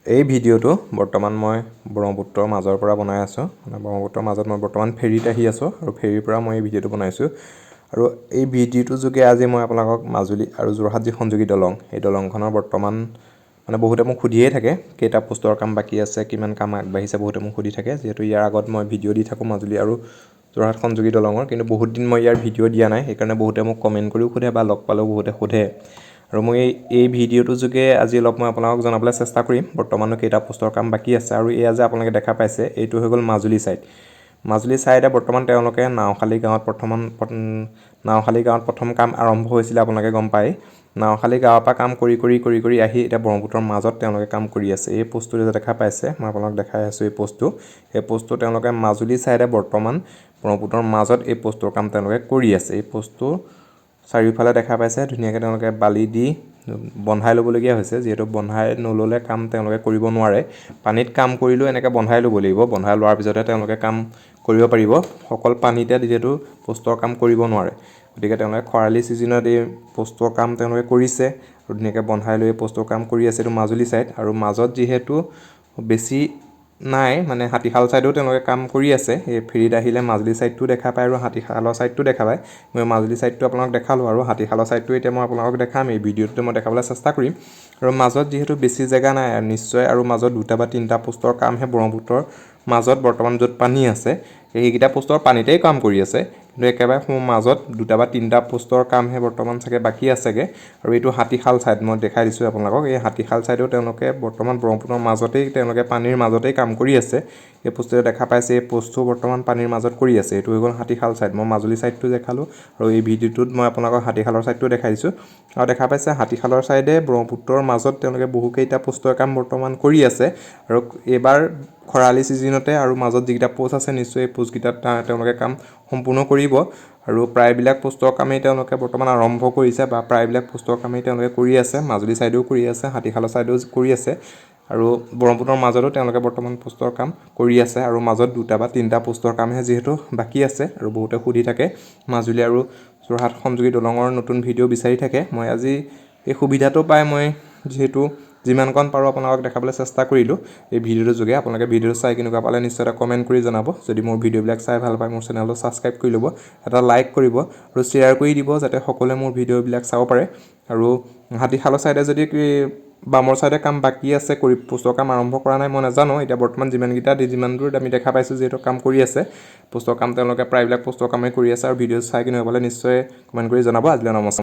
এই ভিডিঅ'টো বৰ্তমান মই ব্ৰহ্মপুত্ৰৰ মাজৰ পৰা বনাই আছোঁ ব্ৰহ্মপুত্ৰৰ মাজত মই বৰ্তমান ফেৰীত আহি আছোঁ আৰু ফেৰীৰ পৰা মই এই ভিডিঅ'টো বনাইছোঁ আৰু এই ভিডিঅ'টোৰ যোগে আজি মই আপোনালোকক মাজুলী আৰু যোৰহাট যি সংযোগী দলং এই দলংখনৰ বৰ্তমান বহুতে মোক সুধিয়ে থাকে কেইটা পোষ্টৰ কাম বাকী আছে কিমান কাম আগবাঢ়িছে বহুতে মোক সুধি থাকে যেহেতু ইয়াৰ আগত মই ভিডিঅ' দি থাকোঁ মাজুলী আৰু যোৰহাট সংযোগী দলঙৰ কিন্তু বহুত দিন মই ইয়াৰ ভিডিঅ' দিয়া নাই সেইকাৰণে বহুতে মোক কমেণ্ট কৰিও সোধে বা লগ পালেও বহুতে সোধে আৰু মই এই ভিডিঅ'টোৰ যোগে আজি অলপ মই আপোনালোকক জনাবলৈ চেষ্টা কৰিম বৰ্তমানো কেইটা পোষ্টৰ কাম বাকী আছে আৰু এয়া যে আপোনালোকে দেখা পাইছে এইটো হৈ গ'ল মাজুলী সাইডে বৰ্তমান তেওঁলোকে নাওখালী গাঁৱত প্ৰথম কাম আৰম্ভ হৈছিলে আপোনালোকে গম পায় নাওখালী গাঁৱৰ পৰা কাম কৰি আহি এতিয়া ব্ৰহ্মপুত্ৰৰ মাজত তেওঁলোকে কাম কৰি আছে এই পোষ্টটো যে দেখা পাইছে মই আপোনালোকক দেখাই আছোঁ এই পোষ্টটো তেওঁলোকে মাজুলী সাইডে বৰ্তমান ব্ৰহ্মপুত্ৰৰ মাজত এই পোষ্টৰ কাম তেওঁলোকে কৰি আছে এই পোষ্টটো চাৰিওফালে দেখা পাইছে ধুনীয়াকৈ তেওঁলোকে বালি দি বন্ধাই ল'বলগীয়া হৈছে যেহেতু বন্ধাই নল'লে কাম তেওঁলোকে কৰিব নোৱাৰে পানীত কাম কৰিলেও এনেকৈ বন্ধাই ল'ব লাগিব বন্ধাই লোৱাৰ পিছতহে তেওঁলোকে কাম কৰিব পাৰিব অকল পানীতে যিহেতু পোষ্টৰ কাম কৰিব নোৱাৰে গতিকে তেওঁলোকে খৰালি ছিজনত এই পোষ্টৰ কাম তেওঁলোকে কৰিছে আৰু ধুনীয়াকৈ বন্ধাই লৈ পোষ্টৰ কাম কৰি আছে এইটো মাজুলী সাইড আৰু মাজত যিহেতু বেছি নাই হাতীশাল সাইডেও তেওঁলোকে কাম কৰি আছে এই ফেৰীত আহিলে মাজুলী সাইডটো দেখা পায় আৰু হাতীশালৰ সাইডটো দেখা পায় মই মাজুলী সাইডটো আপোনালোকক দেখালোঁ আৰু হাতীশালৰ সাইডটো এতিয়া মই আপোনালোকক দেখাম এই ভিডিঅ'টোতে মই দেখাবলৈ চেষ্টা কৰিম আৰু মাজত যিহেতু বেছি জেগা নাই নিশ্চয় আৰু মাজত দুটা বা তিনিটা পোষ্টৰ কামহে ব্ৰহ্মপুত্ৰৰ মাজত বৰ্তমান য'ত পানী আছে সেইকেইটা পোষ্টৰ পানীতেই কাম কৰি আছে কিন্তু একেবাৰে মাজত দুটা বা তিনিটা পোষ্টৰ কামহে বৰ্তমান চাগে বাকী আছেগৈ আৰু এইটো হাতীশাল সাইড মই দেখাই দিছোঁ আপোনালোকক এই হাতীশাল সাইডেও তেওঁলোকে বৰ্তমান ব্ৰহ্মপুত্ৰৰ মাজতেই তেওঁলোকে পানীৰ মাজতেই কাম কৰি আছে এই পোষ্টটো দেখা পাইছে এই পোষ্টটো বৰ্তমান পানীৰ মাজত কৰি আছে এইটো হৈ গ'ল হাতীশাল সাইড মই মাজুলী সাইডটো দেখালোঁ আৰু এই ভিডিঅ'টোত মই আপোনালোকক হাতীশালৰ সাইডটো দেখাই দিছোঁ আৰু দেখা পাইছে হাতীশালৰ সাইডে ব্ৰহ্মপুত্ৰৰ মাজত তেওঁলোকে বহুকেইটা পোষ্টৰ কাম বৰ্তমান কৰি আছে আৰু এইবাৰ খৰালি ছিজনতে আৰু মাজত যিকেইটা পোষ্ট আছে নিশ্চয় এই পোষ্টকেইটাত তেওঁলোকে কাম সম্পূৰ্ণ কৰিব আৰু প্ৰায়বিলাক পোষ্টৰ কামেই তেওঁলোকে বৰ্তমান আৰম্ভ কৰিছে বা প্ৰায়বিলাক পোষ্টৰ কামেই তেওঁলোকে কৰি আছে মাজুলী সাইডেও কৰি আছে হাতীশালৰ সাইডেও কৰি আছে আৰু ব্ৰহ্মপুত্ৰৰ মাজতো তেওঁলোকে বৰ্তমান পোষ্টৰ কাম কৰি আছে আৰু মাজত দুটা বা তিনিটা পোষ্টৰ কামহে যিহেতু বাকী আছে আৰু বহুতে সুধি থাকে মাজুলী আৰু যোৰহাট সংযোগী দলঙৰ নতুন ভিডিঅ' বিচাৰি থাকে মই আজি এই সুবিধাটো পাই মই যিহেতু যিমানকণ পাৰোঁ আপোনালোকক দেখাবলৈ চেষ্টা কৰিলোঁ এই ভিডিঅ'টোৰ যোগে আপোনালোকে ভিডিঅ'টো চাই কেনেকুৱা পালে নিশ্চয় এটা কমেণ্ট কৰি জনাব যদি মোৰ ভিডিঅ'বিলাক চাই ভাল পায় মোৰ চেনেলটো ছাবস্ক্ৰাইব কৰি ল'ব এটা লাইক কৰিব আৰু শ্বেয়াৰ কৰি দিব যাতে সকলোৱে মোৰ ভিডিঅ'বিলাক চাব পাৰে আৰু হাতীশালৰ সাইডে যদি বামৰ সাইডে কাম বাকী আছে পোষ্টৰ কাম আৰম্ভ কৰা নাই মই নাজানো এতিয়া বৰ্তমান যিমান দূৰ আমি দেখা পাইছোঁ যিহেতু কাম কৰি আছে পোষ্টৰ কাম তেওঁলোকে প্ৰায়বিলাক পোষ্টৰ কামেই কৰি আছে আৰু ভিডিঅ' চাই কেনেকুৱা পালে নিশ্চয় কমেণ্ট কৰি জনাব আজিলৈ নমস্কাৰ